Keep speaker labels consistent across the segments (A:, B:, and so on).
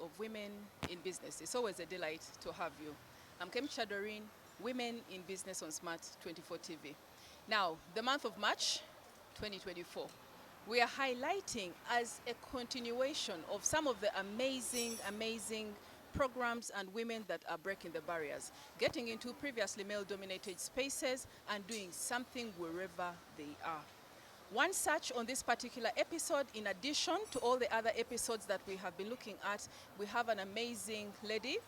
A: of Women in Business. It's always a delight to have you. I'm Kem Chadorin, Women in Business on Smart 24 TV. Now, the month of March 2024, we are highlighting as a continuation of some of the amazing programs and women that are breaking the barriers, getting into previously male-dominated spaces and doing something wherever they are. One such on this particular episode, in addition to all the other episodes that we have been looking at, we have an amazing lady.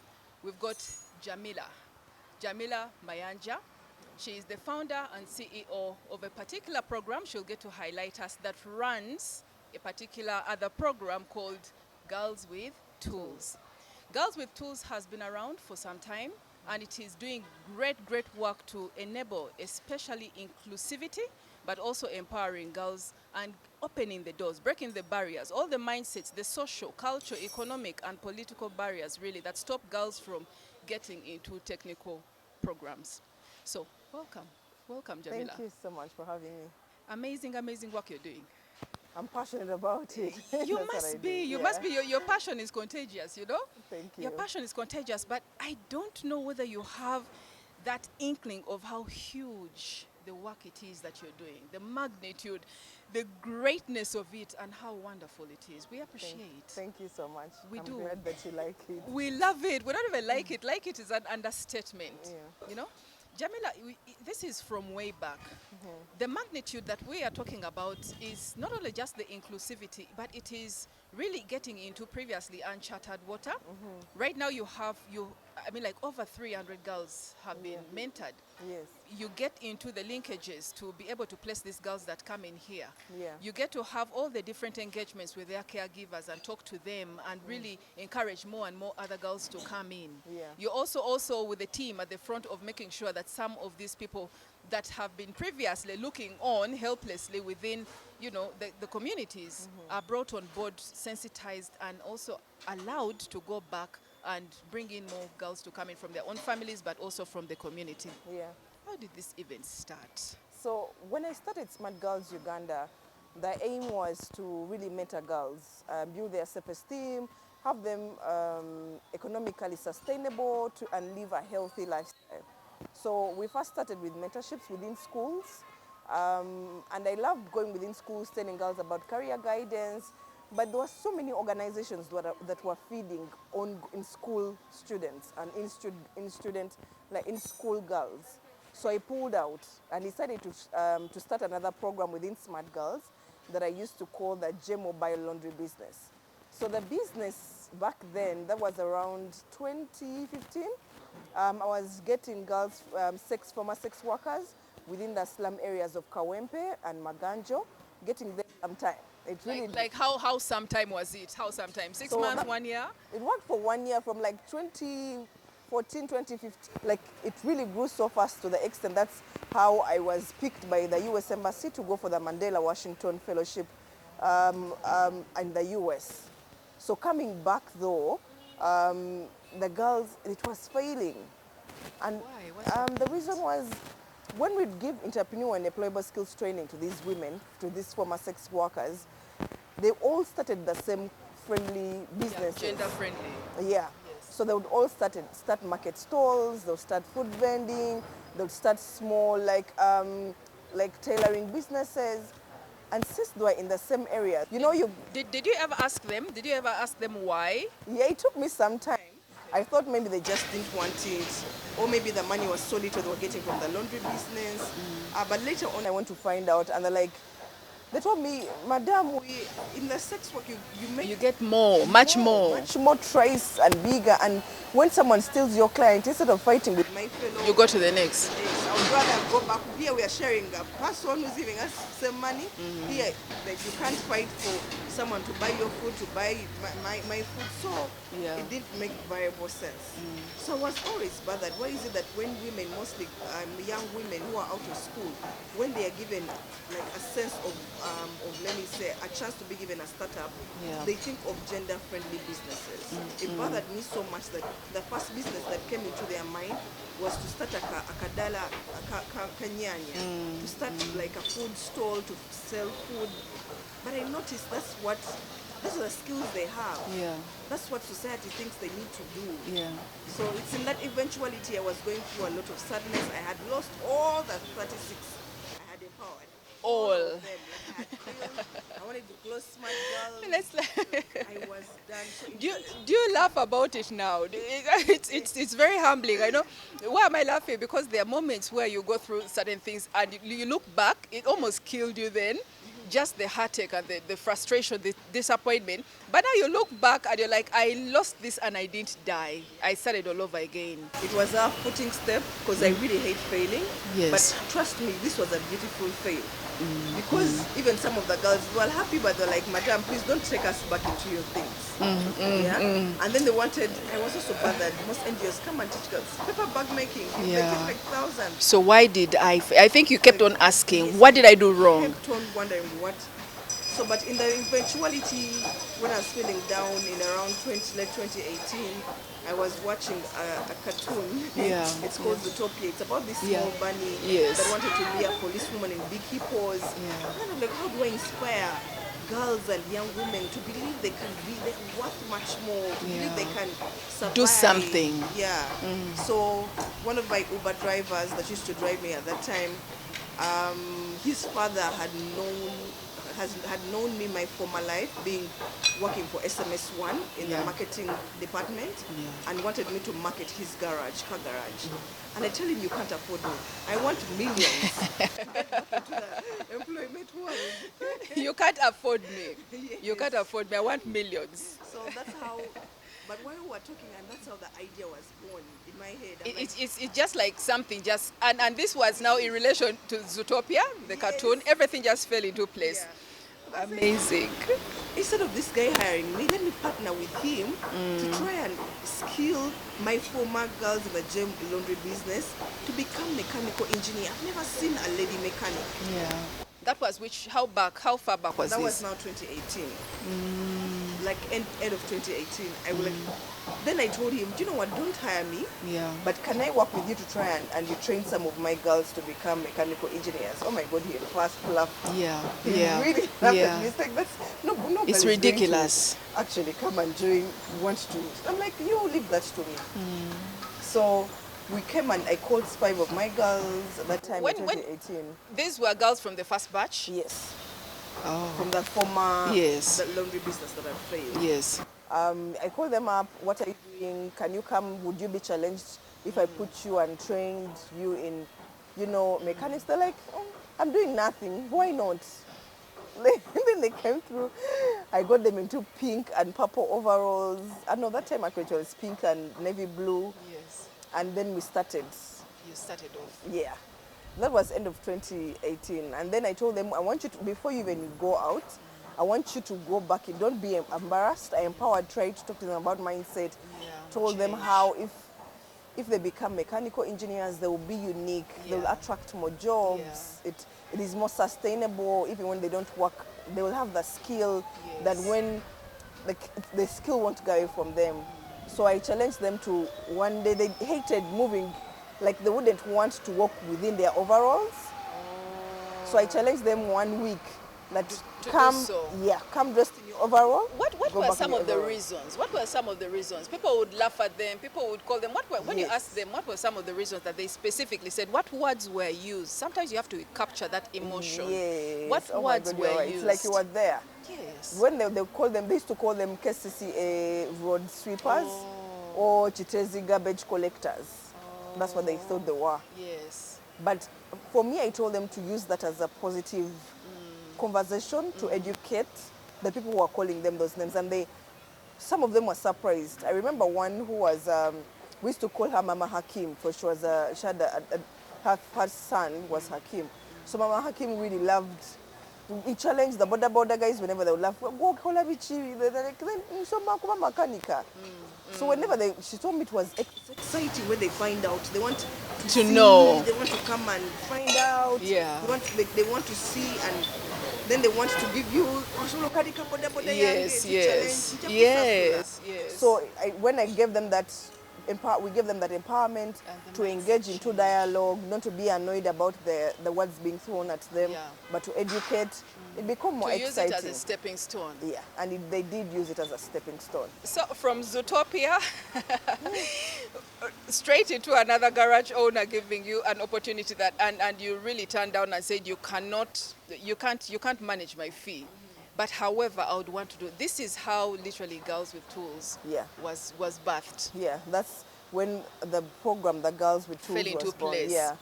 A: We've got Jamila Mayanja. She is the founder and CEO of a particular program she'll get to highlight us that runs a particular other program called Girls with Tools. Girls with Tools has been around for some time, and it is doing great work to enable especially inclusivity, but also empowering girls and opening the doors, breaking the barriers, all the mindsets, the social, cultural, economic, and political barriers really that stop girls from getting into technical programs. So welcome Jamila.
B: Thank you so much for having me.
A: Amazing work you're doing.
B: I'm passionate about it.
A: You must be. Your passion is contagious, you know?
B: Thank you.
A: Your passion is contagious, but I don't know whether you have that inkling of how huge the work it is that you're doing, the magnitude, the greatness of it, and how wonderful it is. We appreciate.
B: Thank you so much.
A: I'm
B: glad that you like it.
A: We love it. We don't even like it. Like it is an understatement.
B: Yeah.
A: You know? Jamila, this is from way back. The magnitude that we are talking about is not only just the inclusivity, but it is really getting into previously uncharted water. Right now like over 300 girls have been mentored.
B: Yes.
A: You get into the linkages to be able to place these girls that come in here.
B: Yeah.
A: You get to have all the different engagements with their caregivers and talk to them and really encourage more and more other girls to come in.
B: Yeah.
A: You're also with the team at the front of making sure that some of these people that have been previously looking on helplessly within, the communities are brought on board, sensitized, and also allowed to go back and bring in more girls to come in from their own families, but also from the community.
B: Yeah.
A: How did this event start?
B: So when I started Smart Girls Uganda, the aim was to really mentor girls, build their self-esteem, have them economically sustainable and live a healthy lifestyle. So we first started with mentorships within schools, and I loved going within schools, telling girls about career guidance, but there were so many organizations that were feeding in school students and in school girls. So I pulled out and decided to start another program within Smart Girls that I used to call the J Mobile Laundry Business. So the business back then, that was around 2015, I was getting girls, former sex workers within the slum areas of Kawempe and Maganjo, getting them some time. It really
A: like how sometime was it? How sometime? 6 months, 1 year?
B: It worked for 1 year from like 2014, 2015. Like it really grew so fast to the extent that's how I was picked by the US Embassy to go for the Mandela Washington Fellowship in the US. So coming back though, the girls, it was failing. And
A: why?
B: the reason was when we give entrepreneur and employable skills training to these women, to these former sex workers, they all started the same friendly businesses.
A: Gender friendly.
B: Yeah.
A: Yes.
B: So they would all start market stalls, they would start food vending, they would start small like tailoring businesses. And since they were in the same area,
A: Did you ever ask them? Did you ever ask them why?
B: Yeah, it took me some time. I thought maybe they just didn't want it, or maybe the money was so little they were getting from the laundry business. But later on, I went to find out, and they told me, Madam, in the sex work,
A: you get more, much more
B: thrice and bigger. And when someone steals your client, instead of fighting with my fellow,
A: you go to the next.
B: Yes, I would rather go back. Here we are sharing a person who's giving us some money. Here, you can't fight for someone to buy your food, to buy my food. So it didn't make viable sense. So I was always bothered. Why is it that when women, mostly young women who are out of school, when they are given like a sense of let me say, a chance to be given a startup, they think of gender-friendly businesses. It bothered me so much that the first business that came into their mind was to start a kadala, kanyanya, to start like a food stall to sell food. But I noticed that's what Those are the skills they have.
A: Yeah.
B: That's what society thinks they need to do.
A: Yeah.
B: So it's in that eventuality I was going through a lot of sadness. I had lost all the 36 I had empowered.
A: All.
B: Of them. Like I had failed. I wanted to close smart girls.
A: Let's
B: I was done. So in
A: do you,
B: fact,
A: do you laugh about it now? It's very humbling. I know. Why am I laughing? Because there are moments where you go through certain things and you look back, it almost killed you then. Just the heartache and the frustration, the disappointment. But now you look back and you're like, I lost this and I didn't die. I started all over again.
B: it was a footing step because I really hate failing.
A: Yes.
B: But trust me, this was a beautiful fail. Because even some of the girls were happy, but they're like, Madam, please don't take us back into your things. And then they wanted, I was also bothered, most NGOs come and teach girls paper bag making. You
A: Yeah.
B: make it like thousands.
A: So why did I think you kept on asking, what did I do wrong?
B: Kept on wondering what. So, but in the eventuality, when I was feeling down in around late 2018, I was watching a cartoon.
A: Yeah.
B: It's called Zootopia. It's about this
A: Yeah.
B: small bunny
A: Yes.
B: that wanted to be a policewoman in big hippos.
A: Yeah.
B: And I'm like, how do I inspire girls and young women to believe they can be worth much more, to believe they can survive.
A: Do something.
B: Yeah. So one of my Uber drivers that used to drive me at that time, his father had known me my former life, working for SMS1 in the marketing department, and wanted me to market his car garage. And I tell him, you can't afford me. I want millions. To the employment world.
A: You can't afford me. You
B: Yes.
A: can't afford me. I want millions.
B: So that's how. But while we were talking, and that's how the idea was born in my head. I'm like,
A: It's just like something just, and this was now in relation to Zootopia, the cartoon. Everything just fell into place. Amazing.
B: instead of this guy hiring me, let me partner with him to try and skill my former girls in the gem laundry business to become mechanical engineer. I've never seen a lady mechanic.
A: Yeah. That was how far back was
B: That
A: this?
B: was now 2018. Like end of 2018. I will. Then I told him, do you know what? Don't hire me.
A: Yeah.
B: But can I work with you to try and you train some of my girls to become mechanical engineers? Oh my God, he fast laughed.
A: Yeah.
B: He
A: Yeah.
B: really laughed
A: Yeah.
B: at me. It's like that's no.
A: It's ridiculous.
B: Actually, come and join. Want to? I'm like, you leave that to me. So we came and I called 5 of my girls at that time in 2018.
A: These were girls from the first batch?
B: Yes.
A: Oh.
B: From the former
A: Yes.
B: the laundry business that I failed.
A: Yes.
B: I called them up. What are you doing? Can you come? Would you be challenged if I put you and trained you in, mechanics? They're like, oh, I'm doing nothing. Why not? Then they came through. I got them into pink and purple overalls. I know that time actually it was pink and navy blue.
A: Yes.
B: And then we started.
A: You started off.
B: Yeah. That was end of 2018. And then I told them, I want you to, before you even go out, I want you to go back in. Don't be embarrassed. I empowered, tried to talk to them about mindset. Told them how if they become mechanical engineers, they will be unique. They will attract more jobs. It is more sustainable. Even when they don't work, they will have the skill that when the skill won't go away from them. So I challenged them to one day, they hated moving, like they wouldn't want to walk within their overalls. So I challenged them 1 week that come dressed in your overall.
A: What were some of the reasons? What were some of the reasons? People would laugh at them. People would call them. When you asked them, what were some of the reasons that they specifically said? What words were used? Sometimes you have to capture that emotion.
B: Yes.
A: What
B: oh
A: words
B: my God,
A: were
B: right.
A: used?
B: It's like you were there.
A: Yes.
B: When they used to call them KCCA road sweepers or Chitezi garbage collectors. That's what they thought they were.
A: Yes.
B: But for me, I told them to use that as a positive conversation to educate the people who are calling them those names, and some of them were surprised. I remember one who was we used to call her Mama Hakim, because she had her son was Hakim. So Mama Hakim really loved. He challenged the border guys whenever they would laugh. Go call her bichi. They're like, then so makanika. So whenever she told me it was exciting when they find out. They want to
A: know.
B: They want to come and find out.
A: Yeah.
B: They want to see, and then they want to give you
A: Yes.
B: So when I gave them we give them that empowerment
A: And the
B: to
A: mindset
B: engage into
A: change.
B: dialogue, not to be annoyed about the words being thrown at them,
A: Yeah.
B: but to educate. It become more
A: To use it
B: exciting.
A: as a stepping stone.
B: Yeah, and they did use it as a stepping stone.
A: So from Zootopia, straight into another garage owner giving you an opportunity that, and you really turned down and said you can't manage my fee. But however, I would want to do. This is how literally Girls with Tools
B: Yeah.
A: was birthed.
B: Yeah, that's when the program, the Girls with Tools,
A: Fell into
B: was born.
A: place.
B: Yeah.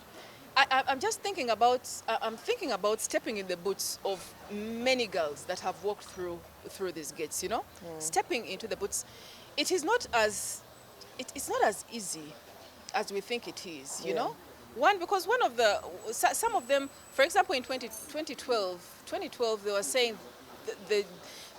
A: I'm just thinking about I'm thinking about stepping in the boots of many girls that have walked through these gates. You know, stepping into the boots. It is not as it's not as easy as we think it is. You
B: Yeah.
A: know, because one of the some of them, for example, in 2012, they were saying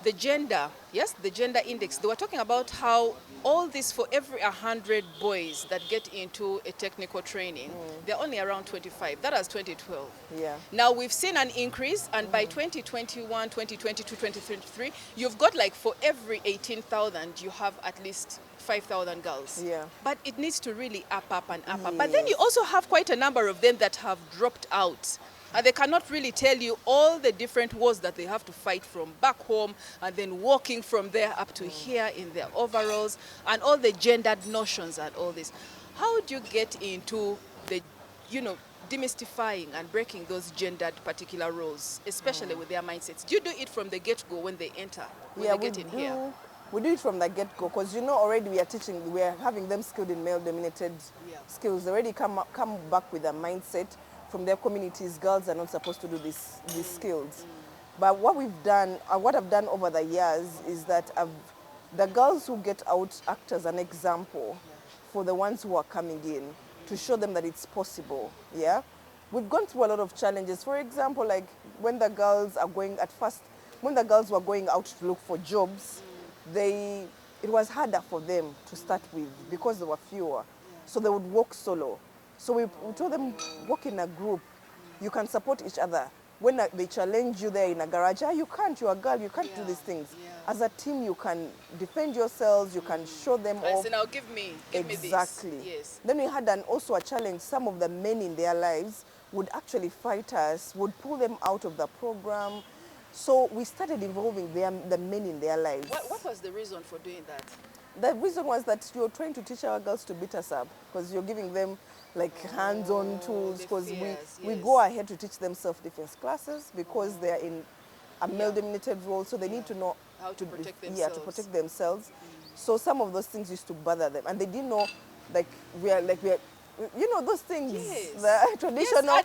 A: the gender, yes, the gender index. They were talking about how all this, for every 100 boys that get into a technical training, they're only around 25. That was 2012.
B: Yeah.
A: Now we've seen an increase, and by 2021, 2022, 2023, you've got like for every 18,000, you have at least 5,000 girls.
B: Yeah.
A: But it needs to really up and up. But then you also have quite a number of them that have dropped out. And they cannot really tell you all the different wars that they have to fight from back home, and then walking from there up to here in their overalls, and all the gendered notions and all this. How do you get into the, demystifying and breaking those gendered particular roles, especially with their mindsets? Do you do it from the get-go when they enter, when
B: Yeah,
A: they get in here?
B: We do it from the get-go because already we are having them skilled in male-dominated skills. They already come back with a mindset from their communities. Girls are not supposed to do these skills. But what I've done over the years is that the girls who get out act as an example for the ones who are coming in, to show them that it's possible. Yeah, we've gone through a lot of challenges. For example, like when the girls were going out to look for jobs, it was harder for them to start with because there were fewer. So they would walk solo. So we told them, work in a group. You can support each other. When they challenge you there in a garage, you can't, you're a girl, you can't do these things. Yeah. As a team, you can defend yourselves, you can show them off.
A: So now give me this.
B: Exactly.
A: Yes.
B: Then we had also a challenge. Some of the men in their lives would actually fight us, would pull them out of the program. So we started involving the men in their lives.
A: What was the reason for doing that?
B: The reason was that you're trying to teach our girls to beat us up because you're giving them like hands-on tools, because we go ahead to teach them self-defense classes because they're in a male-dominated role, so they need to know
A: how to protect themselves.
B: Yeah, to protect themselves. So some of those things used to bother them, and they didn't know we are those things, the traditional,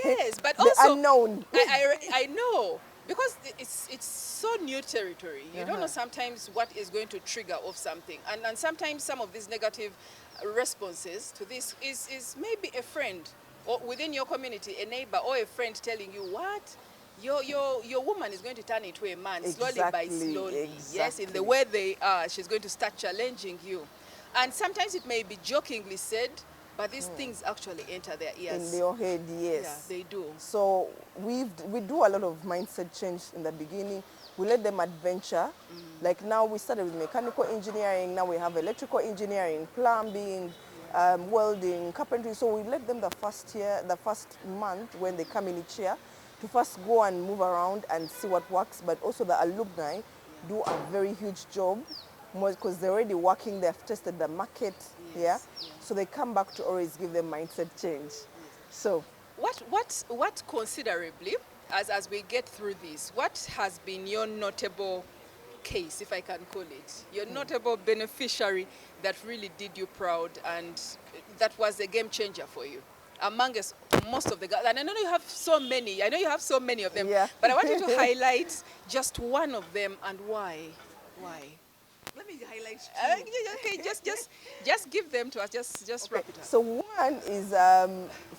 A: yes, but
B: the
A: also
B: unknown.
A: I know. Because it's so new territory. You don't know sometimes what is going to trigger off something. And sometimes some of these negative responses to this is maybe a friend, or within your community, a neighbor or a friend telling you what? Your woman is going to turn into a man slowly by slowly.
B: Exactly.
A: Yes, in the way they are, she's going to start challenging you. And sometimes it may be jokingly said, but these things actually enter their ears.
B: In your head, yes.
A: Yeah, they do.
B: So we do a lot of mindset change in the beginning. We let them adventure. Like now we started with mechanical engineering. Now we have electrical engineering, plumbing, welding, carpentry. So we let them the first month when they come in each year to first go and move around and see what works. But also the alumni do a very huge job because they're already working. They've tested the market. Yes. So they come back to always give them mindset change. So
A: what considerably, as we get through this, what has been your notable case, if I can call it, your notable beneficiary that really did you proud and that was a game changer for you among most of the girls? And I know you have so many. I know you have so many of them.
B: Yeah.
A: But I want you to highlight just one of them and why.
B: let me highlight
A: Okay, just give them to us. Just wrap it up.
B: So one is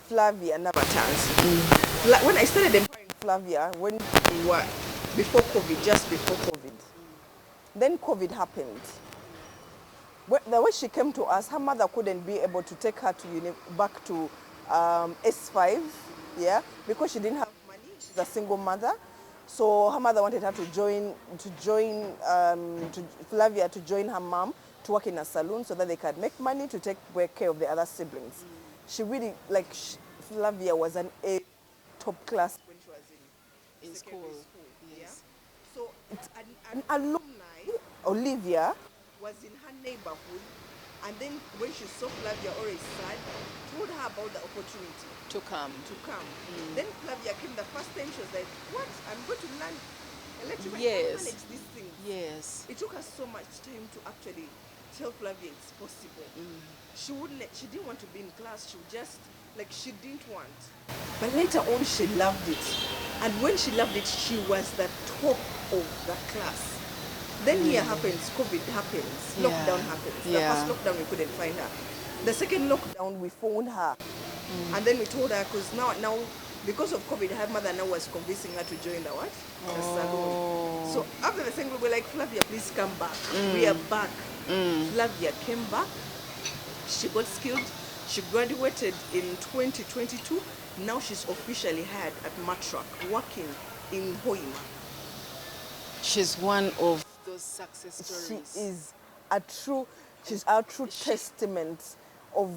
B: Flavia Nabatans. When I started empowering Flavia, when we were just before COVID, then COVID happened. The way she came to us, her mother couldn't be able to take her back to S5, because she didn't have money. She's a single mother. So her mother wanted her to join Flavia to join her mom to work in a salon so that they can make money to take care of the other siblings. She really, like, Flavia was an A top class when she was
A: In
B: secondary
A: school.
B: school.
A: Yes.
B: So it's an alumni, Olivia, was in her neighborhood, and then when she saw Flavia already sad, told her about the opportunity
A: To come.
B: to come. Then Flavia came the first time, she was like, what? I'm going to learn electrical. I
A: Yes.
B: can't manage these things.
A: Yes.
B: It took us so much time to actually tell Flavia it's possible. She didn't want to be in class, she would just, like, she didn't want. But later on, she loved it. And when she loved it, she was the top of the class. Then here happens, COVID happens,
A: Yeah.
B: lockdown happens. The
A: Yeah.
B: first lockdown, we couldn't find her. The second lockdown, we phoned her. And then we told her, because now, because of COVID, her mother now was convincing her to join the what? The salon. So after the second, we were like, Flavia, please come back. We are back. Flavia came back. She got skilled. She graduated in 2022. Now she's officially hired at Matrak, working in Hoima.
A: She's one of those success stories.
B: She is she's our true testament of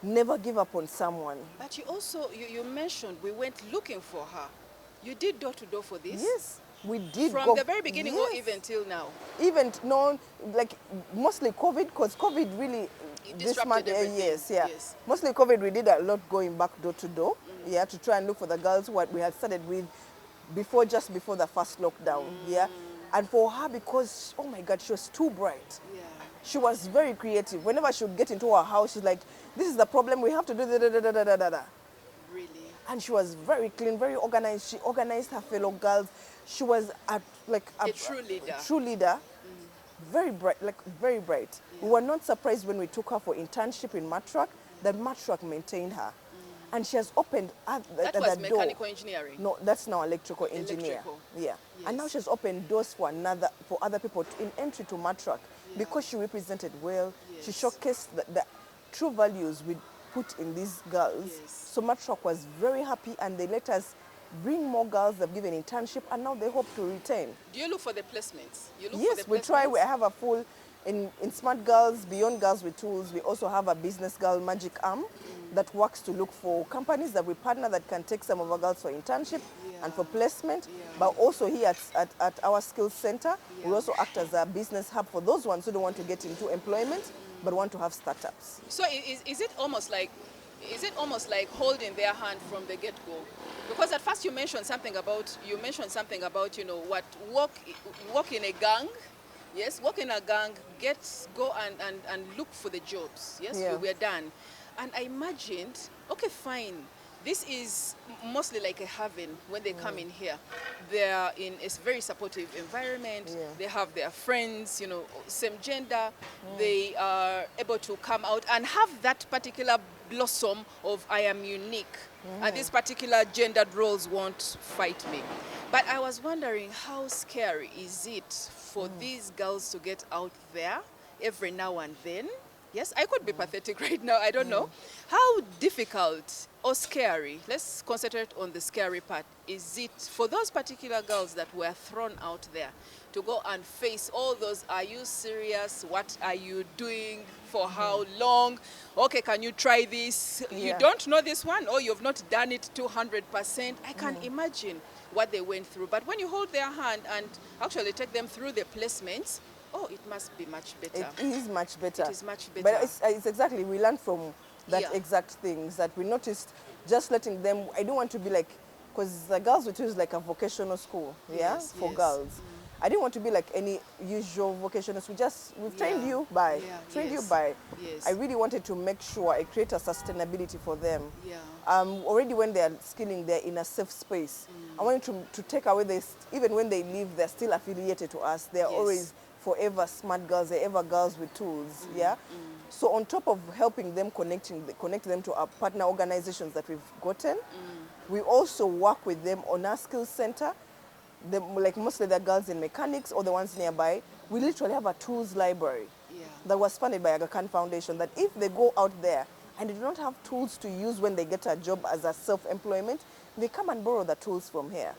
B: never give up on someone.
A: But you also, you mentioned we went looking for her. You did door to door for this?
B: Yes, we did.
A: From the very beginning or
B: yes.
A: even till now?
B: Even no, like mostly COVID, because COVID really
A: It
B: this
A: disrupted
B: month,
A: everything.
B: yes, yeah.
A: Yes.
B: Mostly COVID, we did a lot going back door to door, yeah, to try and look for the girls what we had started with just before the first lockdown, yeah. And for her, because oh my God, she was too bright.
A: Yeah.
B: She was very creative. Whenever she would get into her house, she's like, "This is the problem. We have to do da da da da da da da."
A: Really?
B: And she was very clean, very organized. She organized her fellow girls. She was a
A: true leader.
B: True leader. Very bright, like very bright.
A: Yeah.
B: We were not surprised when we took her for internship in Matrak that Matrak maintained her. And she has opened
A: That was
B: the door.
A: mechanical engineering.
B: No, that's now electrical engineer.
A: Electrical.
B: Yeah. And now
A: Yes.
B: she's opened doors for other people in entry to Matrak because she represented well. She
A: Yes.
B: showcased the true values we put in these girls.
A: Yes.
B: So Matrak was very happy, and they let us bring more girls. They've given internship, and now they hope to retain.
A: Do you look for the placements? You look
B: Yes,
A: for the
B: we try.
A: placements?
B: We have a full in Smart Girls, Beyond Girls with Tools. We also have a business girl magic arm that works to look for companies that we partner that can take some of our girls for internship and for placement.
A: Yeah.
B: But also here at our skills center, we
A: Yeah.
B: also act as a business hub for those ones who don't want to get into employment but want to have startups.
A: So is it almost like holding their hand from the get-go? Because at first you mentioned something about work in a gang. Yes, work in a gang, go and look for the jobs. Yes,
B: Yeah.
A: we're done. And I imagined, okay, fine. This is mostly like a haven when they come in here. They're in a very supportive environment.
B: Yeah.
A: They have their friends, same gender. They are able to come out and have that particular blossom of I am unique. And these particular gendered roles won't fight me. But I was wondering, how scary is it for these girls to get out there every now and then? Yes, I could be pathetic right now, I don't know. How difficult or scary, let's concentrate on the scary part, is it for those particular girls that were thrown out there to go and face all those, are you serious? What are you doing? For how long? Okay, can you try this? You
B: Yeah.
A: don't know this one, or you've not done it 200%. I can imagine what they went through. But when you hold their hand and actually take them through the placements, oh, it must be much better.
B: It is much better.
A: It is much better.
B: But it's exactly, we learned from that
A: Yeah.
B: exact things that we noticed, just letting them, I don't want to be like, because the Girls with You is like a vocational school, yeah,
A: Yes,
B: for
A: yes.
B: girls. I didn't want to be like any usual vocational school. We've trained
A: Yeah.
B: you by,
A: Yeah,
B: trained you
A: yes.
B: by.
A: Yes.
B: I really wanted to make sure I create a sustainability for them.
A: Yeah.
B: Already when they're skilling, they're in a safe space. I wanted to take away this, even when they leave, they're still affiliated to us. They're
A: Yes.
B: always forever smart girls, they're ever girls with tools, yeah? So on top of helping them, connect them to our partner organizations that we've gotten, we also work with them on our skills center. Like mostly the girls in mechanics or the ones nearby, we literally have a tools library
A: Yeah.
B: that was funded by Aga Khan Foundation, that if they go out there and they do not have tools to use when they get a job as a self-employment, they come and borrow the tools from here.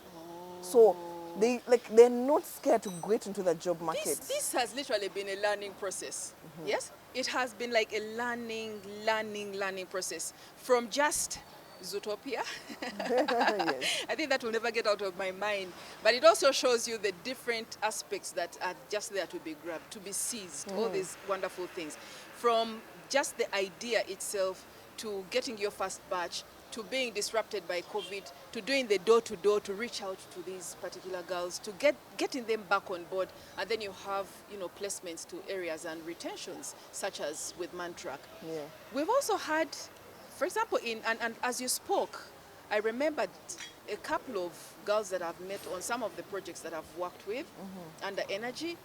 B: So They're not scared to get into the job market.
A: This has literally been a learning process. Yes, it has been like a learning process from just Zootopia.
B: Yes.
A: I think that will never get out of my mind. But it also shows you the different aspects that are just there to be grabbed, to be seized, all these wonderful things. From just the idea itself to getting your first batch, to being disrupted by COVID, to doing the door-to-door to reach out to these particular girls, to getting them back on board, and then you have placements to areas and retentions, such as with Mantrack.
B: Yeah.
A: We've also had, for example, and as you spoke, I remembered a couple of girls that I've met on some of the projects that I've worked with under Energy,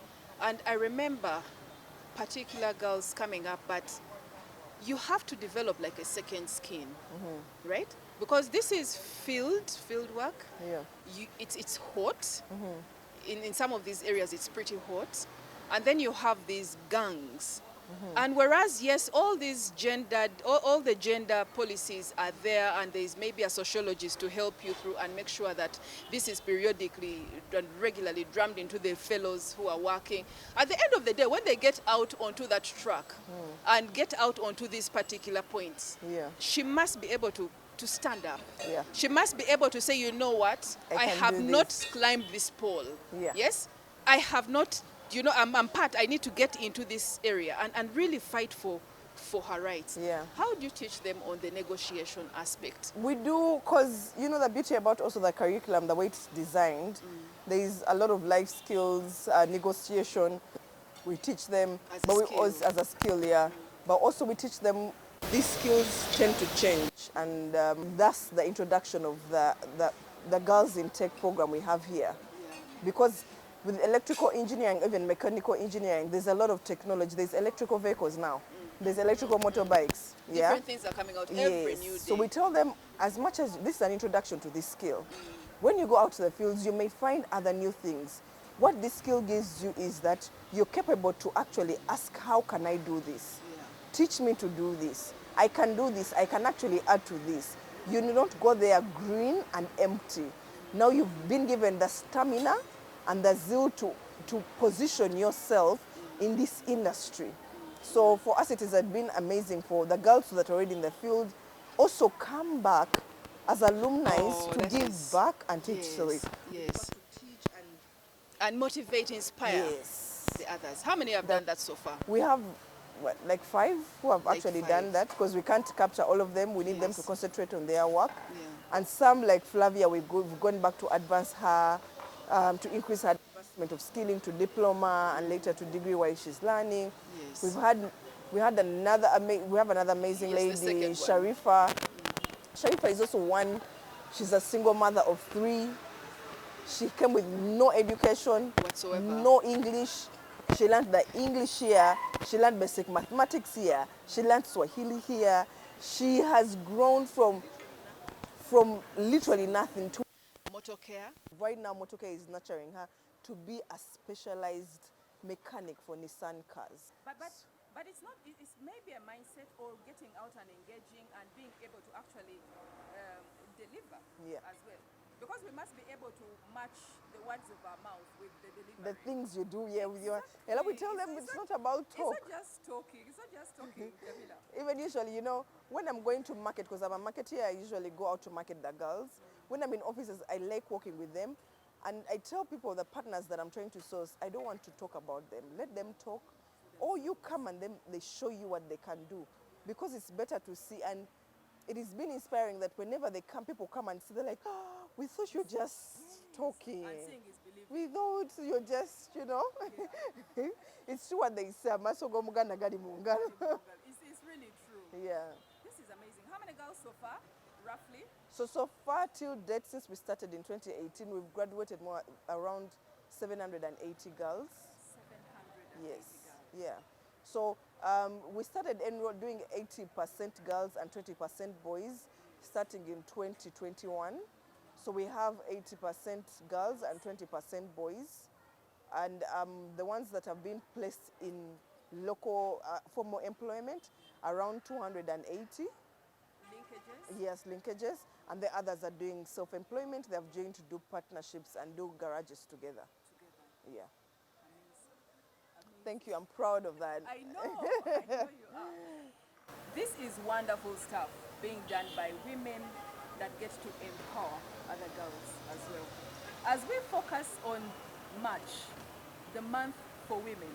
A: and I remember particular girls coming up, but you have to develop like a second skin, right? Because this is field work.
B: Yeah.
A: It's hot. In some of these areas, it's pretty hot. And then you have these gangs. And whereas, yes, all the gender policies are there, and there's maybe a sociologist to help you through and make sure that this is periodically and regularly drummed into the fellows who are working. At the end of the day, when they get out onto that track and get out onto these particular points,
B: Yeah.
A: she must be able to stand up.
B: Yeah.
A: She must be able to say, you know what, I
B: can
A: have
B: do
A: not
B: this.
A: climbed this pole.
B: Yeah.
A: Yes, I have not, I'm part, I need to get into this area and really fight for her rights.
B: Yeah.
A: How do you teach them on the negotiation aspect?
B: We do, because the beauty about also the curriculum, the way it's designed, there is a lot of life skills, negotiation. We teach them,
A: As a
B: but we
A: skill.
B: also as a skill, yeah. But also we teach them these skills tend to change, and that's the introduction of the Girls in Tech program we have here, because with electrical engineering, even mechanical engineering, there's a lot of technology. There's electrical vehicles now. There's electrical motorbikes. Yeah.
A: Different things are coming out every new day.
B: So we tell them, as much as this is an introduction to this skill, when you go out to the fields, you may find other new things. What this skill gives you is that you're capable to actually ask, how can I do this? Teach me to do this. I can do this. I can actually add to this. You do not go there green and empty. Now you've been given the stamina and the zeal to position yourself in this industry. So for us, it has been amazing for the girls that are already in the field also come back as alumni to
A: that
B: give
A: is-
B: back and teach.
A: Yes,
B: Sorry.
A: yes.
B: To teach
A: And motivate, inspire
B: yes.
A: the others. How many have done that so far?
B: We have like 5 who have
A: Like
B: actually
A: 5.
B: done that, because we can't capture all of them. We need them to
A: Yes.
B: concentrate on their work.
A: Yeah.
B: And some, like Flavia, we've gone back to advance her, to increase her advancement of skilling to diploma and later to degree while she's learning.
A: Yes.
B: We have another amazing
A: Yes, the
B: lady,
A: second one.
B: Sharifa. Sharifa is also one. She's a single mother of 3. She came with no education,
A: Whatsoever.
B: no English. She learned the English here. She learned basic mathematics here. She learned Swahili here. She has grown from literally nothing to
A: Motor care.
B: right now. Motoke is nurturing her to be a specialized mechanic for Nissan cars.
A: But it's not. It's maybe a mindset or getting out and engaging and being able to actually deliver as well. Because we must be able to match the words of our mouth with the delivery.
B: The things you do here with your, like we tell them, it's not about talk.
A: It's not just talking. It's not just talking, Jamila.
B: Even usually, when I'm going to market, because I'm a marketeer, I usually go out to market the girls. When I'm in offices, I like working with them. And I tell people, the partners that I'm trying to source, I don't want to talk about them. Let them talk. Or you come and then they show you what they can do. Because it's better to see. And it has been inspiring that whenever they come, people come and see, they're like, oh, we thought you were just talking.
A: And seeing is believing.
B: We thought you're just, It's true what they say. Masogo muganda gali mungalo.
A: It's really true.
B: Yeah.
A: This is amazing. How many girls so far, roughly?
B: So far till date, since we started in 2018, we've graduated around 780 girls.
A: 780
B: Yes.
A: girls.
B: Yeah. So we started doing 80% girls and 20% boys starting in 2021. So we have 80% girls and 20% boys. And the ones that have been placed in local formal employment, around 280.
A: Linkages.
B: Yes, linkages, and the others are doing self-employment. They have joined to do partnerships and do garages together.
A: Together.
B: Yeah.
A: Amazing. Amazing.
B: Thank you. I'm proud of that.
A: I know you are. This is wonderful stuff being done by women that get to empower other girls as well. As we focus on March, the month for women,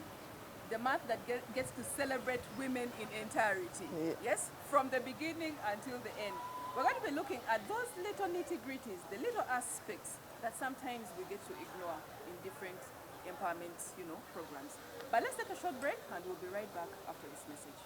A: the month that gets to celebrate women in entirety,
B: Yeah.
A: yes, from the beginning until the end. We're going to be looking at those little nitty-gritties, the little aspects that sometimes we get to ignore in different empowerment, programs. But let's take a short break and we'll be right back after this message.